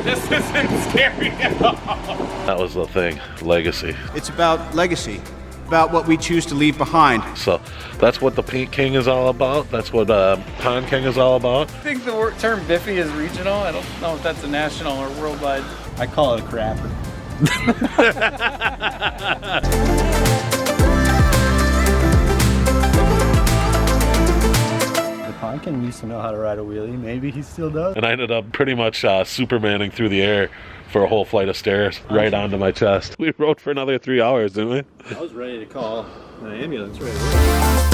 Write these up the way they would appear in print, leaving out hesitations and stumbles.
This isn't scary at all. That was the thing, legacy. It's about legacy, about what we choose to leave behind. So that's what the Paint King is all about. That's what Pond King is all about. I think the term Biffy is regional. I don't know if that's a national or worldwide. I call it a crapper. Pond King used to know how to ride a wheelie. Maybe he still does. And I ended up pretty much Supermaning through the air for a whole flight of stairs right onto my chest. We rode for another 3 hours, didn't we? I was ready to call an ambulance right away.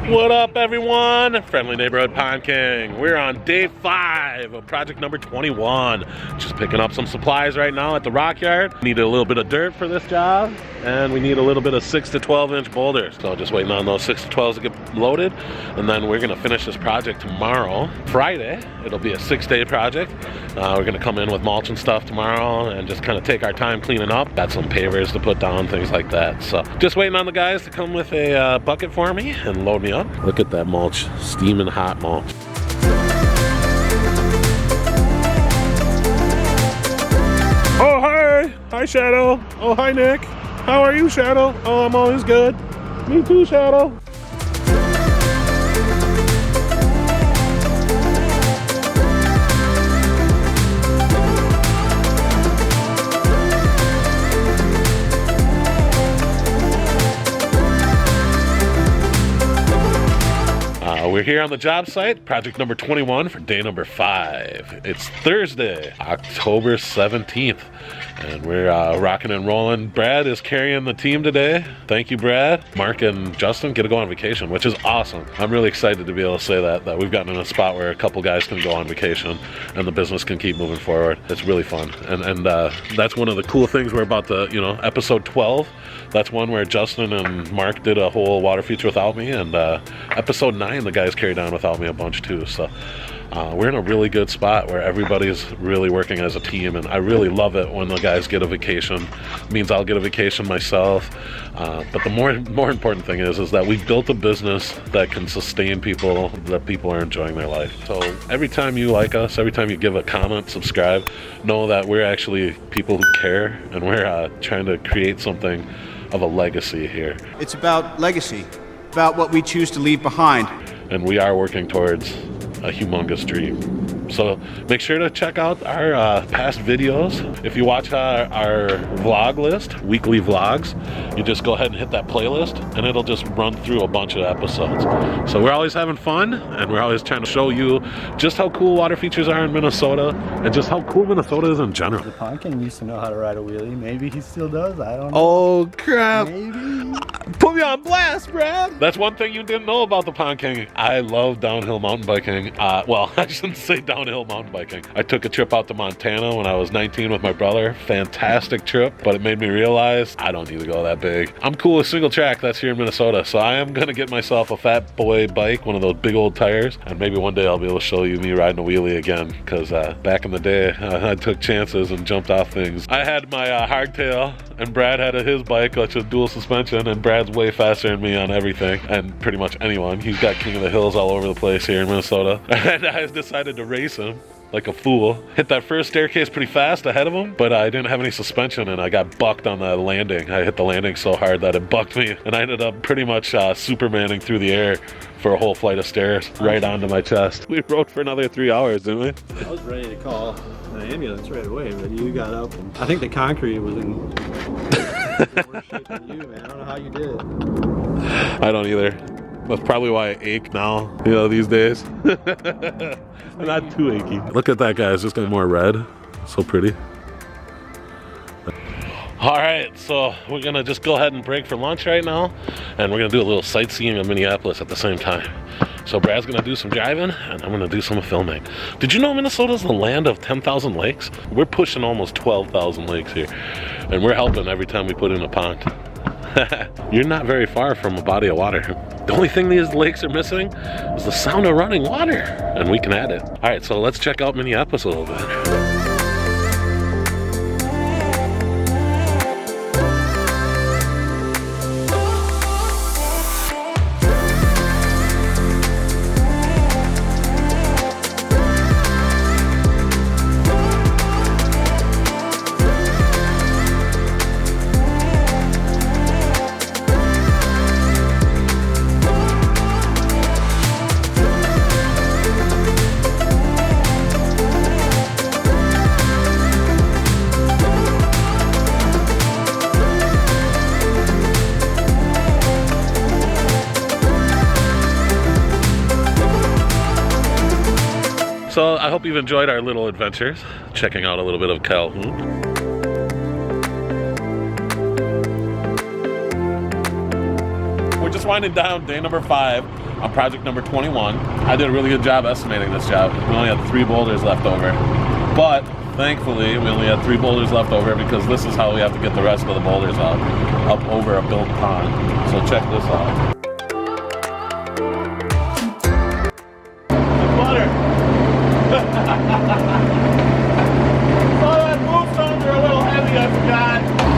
What up, everyone? Friendly Neighborhood Pond King. We're on day 5 of project number 21. Just picking up some supplies right now at the rock yard. Need a little bit of dirt for this job, and we need a little bit of 6 to 12 inch boulders. So just waiting on those 6 to 12s to get loaded, and then we're gonna finish this project tomorrow, Friday. It'll be a 6-day project. We're gonna come in with mulch and stuff tomorrow and just kind of take our time cleaning up. Got some pavers to put down, things like that. So just waiting on the guys to come with a bucket for me and load me up. Look at that mulch, steaming hot mulch. Oh, hi. Hi, Shadow. Oh, hi, Nick. How are you, Shadow? Oh, I'm always good. Me too, Shadow. We're here on the job site, project number 21 for day number 5. It's Thursday, October 17th, and we're rocking and rolling. Brad is carrying the team today. Thank you, Brad. Mark and Justin get to go on vacation, which is awesome. I'm really excited to be able to say that we've gotten in a spot where a couple guys can go on vacation and the business can keep moving forward. It's really fun, and that's one of the cool things we're about to, episode 12. That's one where Justin and Mark did a whole water feature without me, and episode 9, the guys carried on without me a bunch too. So we're in a really good spot where everybody's really working as a team, and I really love it when the guys get a vacation. It means I'll get a vacation myself. But the more important thing is that we've built a business that can sustain people, that people are enjoying their life. So every time you like us, every time you give a comment, subscribe, know that we're actually people who care, and we're trying to create something of a legacy here. It's about legacy, about what we choose to leave behind. And we are working towards a humongous dream. So make sure to check out our past videos. If you watch our vlog list, weekly vlogs, you just go ahead and hit that playlist and it'll just run through a bunch of episodes. So we're always having fun, and we're always trying to show you just how cool water features are in Minnesota and just how cool Minnesota is in general. The Pond King used to know how to ride a wheelie. Maybe he still does. I don't know. Oh crap. Maybe. Put me on blast, Brad. That's one thing you didn't know about the Pond King. I love downhill mountain biking. Well, I shouldn't say downhill mountain biking. I took a trip out to Montana when I was 19 with my brother. Fantastic trip, but it made me realize I don't need to go that big. I'm cool with single track. That's here in Minnesota. So I am going to get myself a fat boy bike, one of those big old tires, and maybe one day I'll be able to show you me riding a wheelie again, because back in the day, I took chances and jumped off things. I had my hardtail, and Brad had his bike, which was dual suspension, and Brad's way faster than me on everything, and pretty much anyone. He's got King of the Hills all over the place here in Minnesota. And I decided to race him like a fool. Hit that first staircase pretty fast ahead of him, but I didn't have any suspension, and I got bucked on the landing. I hit the landing so hard that it bucked me, and I ended up pretty much Supermaning through the air for a whole flight of stairs right onto my chest. We rode for another 3 hours, didn't we? I was ready to call an ambulance right away, but you got up, and I think the concrete was in worse shape than you, man. I don't know how you did it. I don't either. That's probably why I ache now, these days. Not too achy. Look at that, guys. Just getting more red. So pretty. All right, so we're gonna just go ahead and break for lunch right now, and we're gonna do a little sightseeing of Minneapolis at the same time. So Brad's gonna do some driving, and I'm gonna do some filming. Did you know Minnesota's the land of 10,000 lakes? We're pushing almost 12,000 lakes here, and we're helping every time we put in a pond. You're not very far from a body of water. The only thing these lakes are missing is the sound of running water, and we can add it. All right, so let's check out Minneapolis a little bit. So I hope you've enjoyed our little adventures, checking out a little bit of Calhoun. We're just winding down day number 5 on project number 21. I did a really good job estimating this job. We only had 3 boulders left over. But thankfully, we only had 3 boulders left over because this is how we have to get the rest of the boulders up over a built pond. So check this out.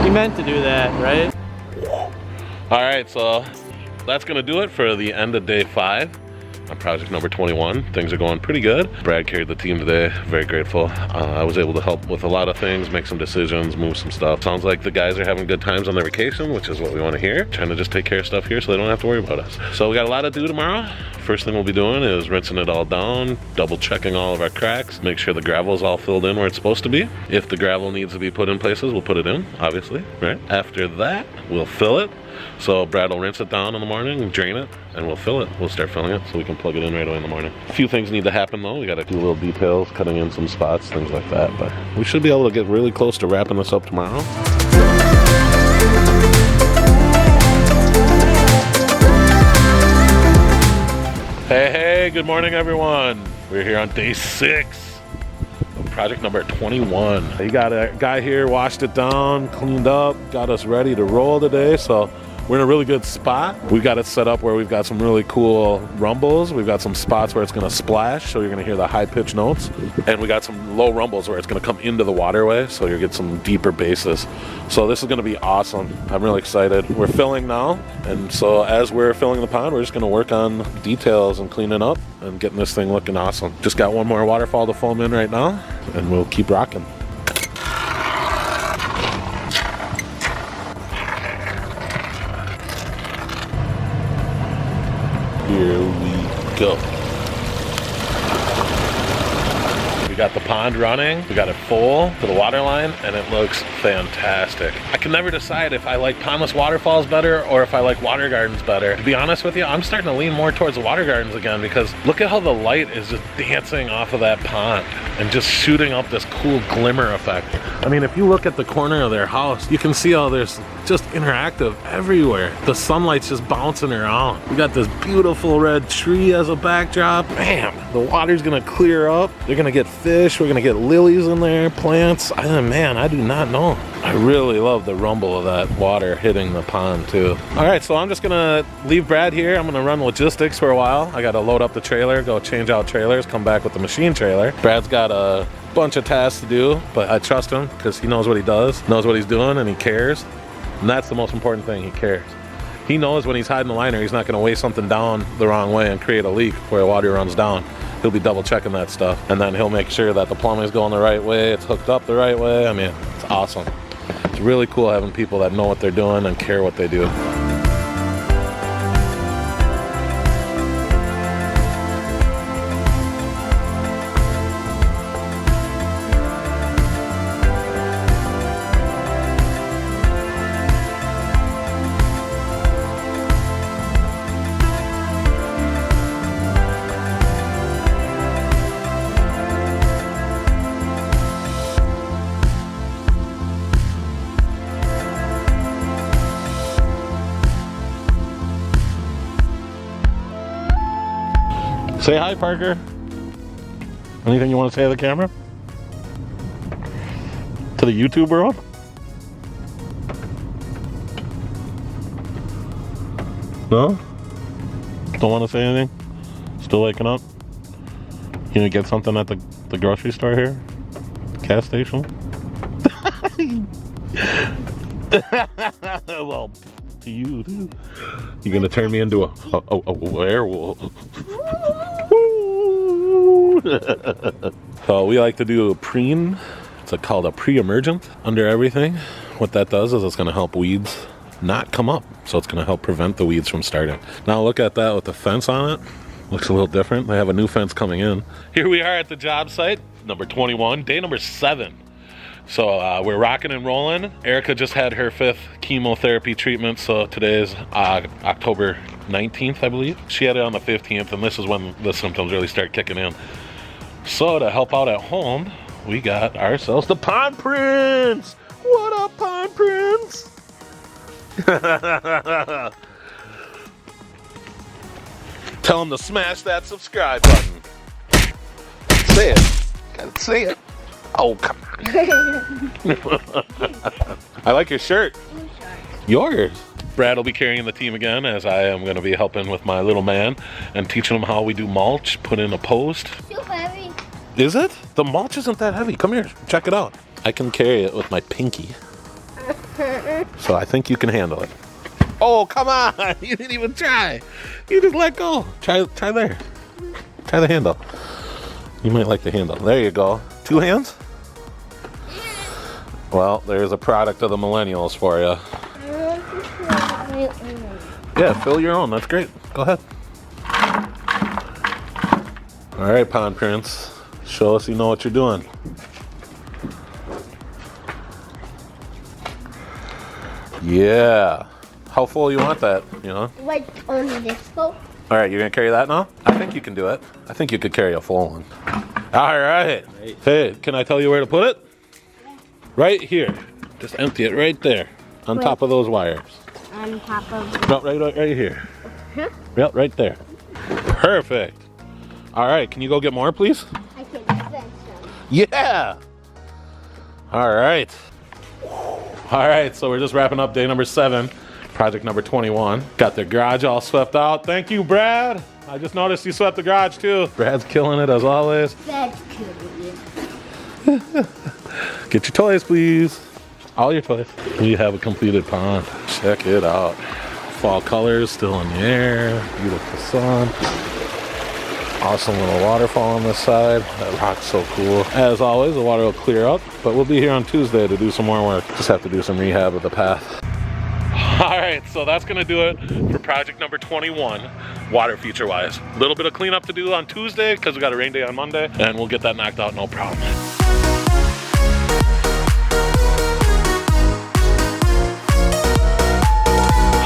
You meant to do that, right? All right, so that's gonna do it for the end of day 5 on project number 21. Things are going pretty good. Brad carried the team today, very grateful. I was able to help with a lot of things, make some decisions, move some stuff. Sounds like the guys are having good times on their vacation, which is what we want to hear. Trying to just take care of stuff here so they don't have to worry about us. So we got a lot to do tomorrow. First thing we'll be doing is rinsing it all down, double checking all of our cracks, make sure the gravel is all filled in where it's supposed to be. If the gravel needs to be put in places, we'll put it in, obviously, right? After that, we'll fill it. So Brad will rinse it down in the morning, drain it, and we'll fill it. We'll start filling it so we can plug it in right away in the morning. A few things need to happen though. We gotta do little details, cutting in some spots, things like that. But we should be able to get really close to wrapping this up tomorrow. Hey, good morning everyone. We're here on day 6 of project number 21. You got a guy here, washed it down, cleaned up, got us ready to roll today. So we're in a really good spot. We got it set up where we've got some really cool rumbles. We've got some spots where it's gonna splash, so you're gonna hear the high pitched notes. And we got some low rumbles where it's gonna come into the waterway, so you'll get some deeper basses. So this is gonna be awesome. I'm really excited. We're filling now, and so as we're filling the pond, we're just gonna work on details and cleaning up and getting this thing looking awesome. Just got one more waterfall to foam in right now, and we'll keep rocking. Here we go. We got the pond running, we got it full to the water line, and it looks fantastic. I can never decide if I like pondless waterfalls better or if I like water gardens better. To be honest with you, I'm starting to lean more towards the water gardens again because look at how the light is just dancing off of that pond and just shooting up this cool glimmer effect. I mean, if you look at the corner of their house, you can see how there's just interactive everywhere. The sunlight's just bouncing around. We got this beautiful red tree as a backdrop. Man, the water's gonna clear up. They're gonna get fish. We're gonna get lilies in there, plants. Man, I do not know. I really love the rumble of that water hitting the pond too. All right, so I'm just gonna leave Brad here. I'm gonna run logistics for a while. I gotta load up the trailer, go change out trailers, come back with the machine trailer. Brad's got a bunch of tasks to do, but I trust him because he knows what he does, knows what he's doing, and he cares. And that's the most important thing, he cares. He knows when he's hiding the liner, he's not gonna weigh something down the wrong way and create a leak where water runs down. He'll be double checking that stuff. And then he'll make sure that the plumbing's going the right way, it's hooked up the right way. I mean, it's awesome. It's really cool having people that know what they're doing and care what they do. Say hi, Parker. Anything you want to say to the camera? To the YouTube world? No? Don't want to say anything? Still waking up? You gonna get something at the grocery store here? Gas station? Well, to you, dude. You gonna turn me into a werewolf? So we like to do a preen. It's called a pre-emergent under everything. What that does is it's gonna help weeds not come up. So it's gonna help prevent the weeds from starting. Now look at that with the fence on it. Looks a little different. They have a new fence coming in. Here we are at the job site, number 21, day number 7. So we're rocking and rolling. Erica just had her 5th chemotherapy treatment, so today is October 19th, I believe. She had it on the 15th, and this is when the symptoms really start kicking in. So to help out at home, we got ourselves the Pond Prince! What up, Pond Prince? Tell him to smash that subscribe button. Say it. Gotta say it. Oh, come on. I like your shirt. Yours. Brad will be carrying the team again, as I am going to be helping with my little man and teaching him how we do mulch, put in a post. Too heavy. Is it? The mulch isn't that heavy. Come here, check it out. I can carry it with my pinky. So I think you can handle it. Oh, come on. You didn't even try. You just let go. Try there. Try the handle. You might like the handle. There you go. 2 hands? Well, there's a product of the millennials for you. Yeah, fill your own. That's great. Go ahead. All right, Pond Prince. Show us you know what you're doing. Yeah. How full you want that, you know? Like on this boat. All right, you're gonna carry that now? I think you can do it. I think you could carry a full one. All right. Hey, can I tell you where to put it? Right here. Just empty it right there, on top of those wires. On top of. No, right here. Yep, right there. Perfect. All right, can you go get more, please? I can fence them. Yeah. All right. All right, so we're just wrapping up day number 7, project number 21. Got the garage all swept out. Thank you, Brad. I just noticed you swept the garage too. Brad's killing it as always. That's cool. Get your toys, please. All your toys. We have a completed pond. Check it out. Fall colors still in the air. Beautiful sun. Awesome little waterfall on this side. That rock's so cool. As always, the water will clear up, but we'll be here on Tuesday to do some more work. Just have to do some rehab of the path. All right, so that's gonna do it for project number 21, water feature wise. A little bit of cleanup to do on Tuesday because we got a rain day on Monday, and we'll get that knocked out, no problem.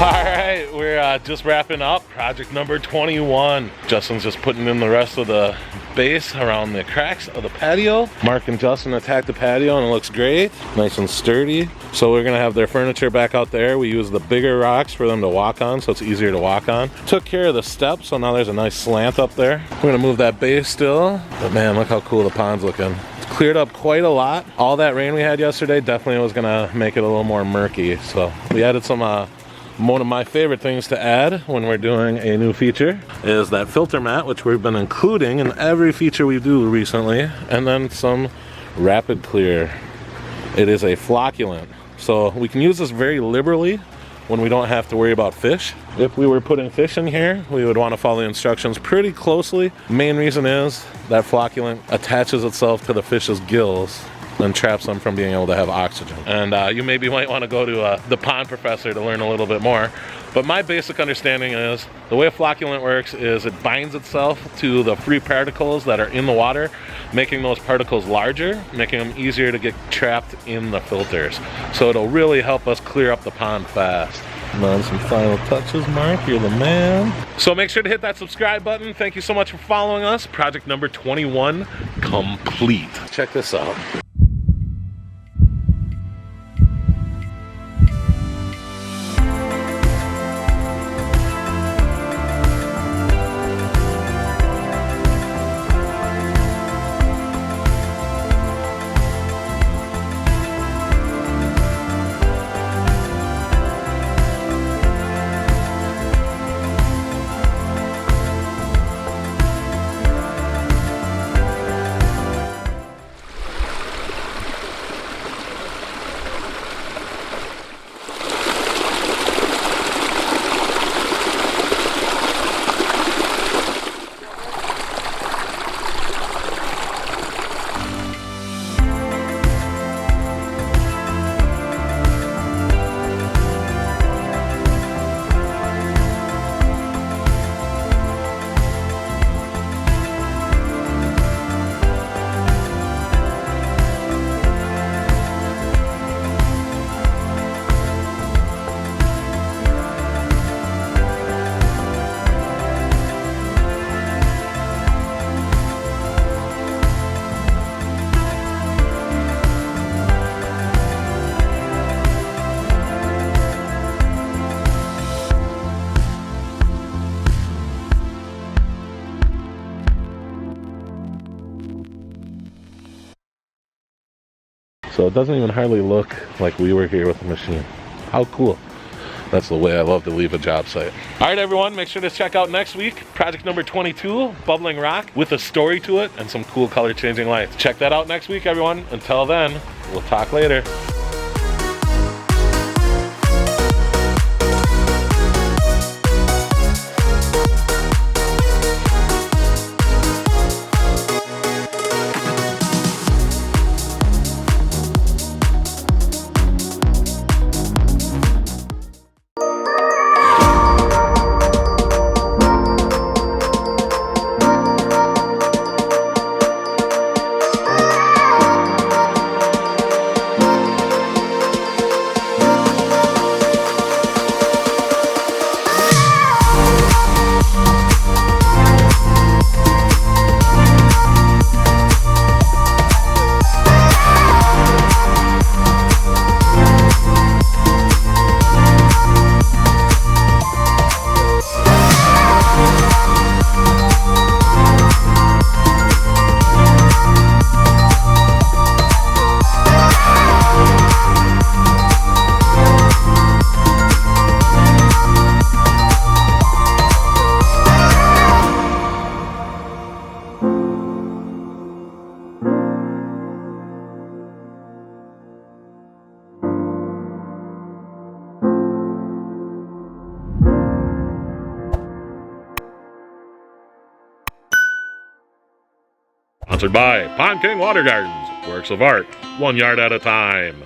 All right, we're just wrapping up project number 21. Justin's just putting in the rest of the base around the cracks of the patio. Mark and Justin attacked the patio and it looks great, nice and sturdy. So we're gonna have their furniture back out there. We use the bigger rocks for them to walk on, so it's easier to walk on. Took care of the steps, so now there's a nice slant up there. We're gonna move that base still, but man, look how cool the pond's looking. It's cleared up quite a lot. All that rain we had yesterday definitely was gonna make it a little more murky. So we added some one of my favorite things to add when we're doing a new feature is that filter mat, which we've been including in every feature we do recently, and then some rapid clear. It is a flocculant, so we can use this very liberally when we don't have to worry about fish. If we were putting fish in here, we would want to follow the instructions pretty closely. Main reason is that flocculant attaches itself to the fish's gills and traps them from being able to have oxygen. And you maybe might want to go to the pond professor to learn a little bit more. But my basic understanding is the way a flocculant works is it binds itself to the free particles that are in the water, making those particles larger, making them easier to get trapped in the filters. So it'll really help us clear up the pond fast. And then some final touches, Mark, you're the man. So make sure to hit that subscribe button. Thank you so much for following us. Project number 21 complete. Check this out. So it doesn't even hardly look like we were here with the machine. How cool. That's the way I love to leave a job site. All right, everyone, make sure to check out next week, project number 22, Bubbling Rock, with a story to it and some cool color changing lights. Check that out next week, everyone. Until then, we'll talk later. Sponsored by Pond King Water Gardens, works of art, 1 yard at a time.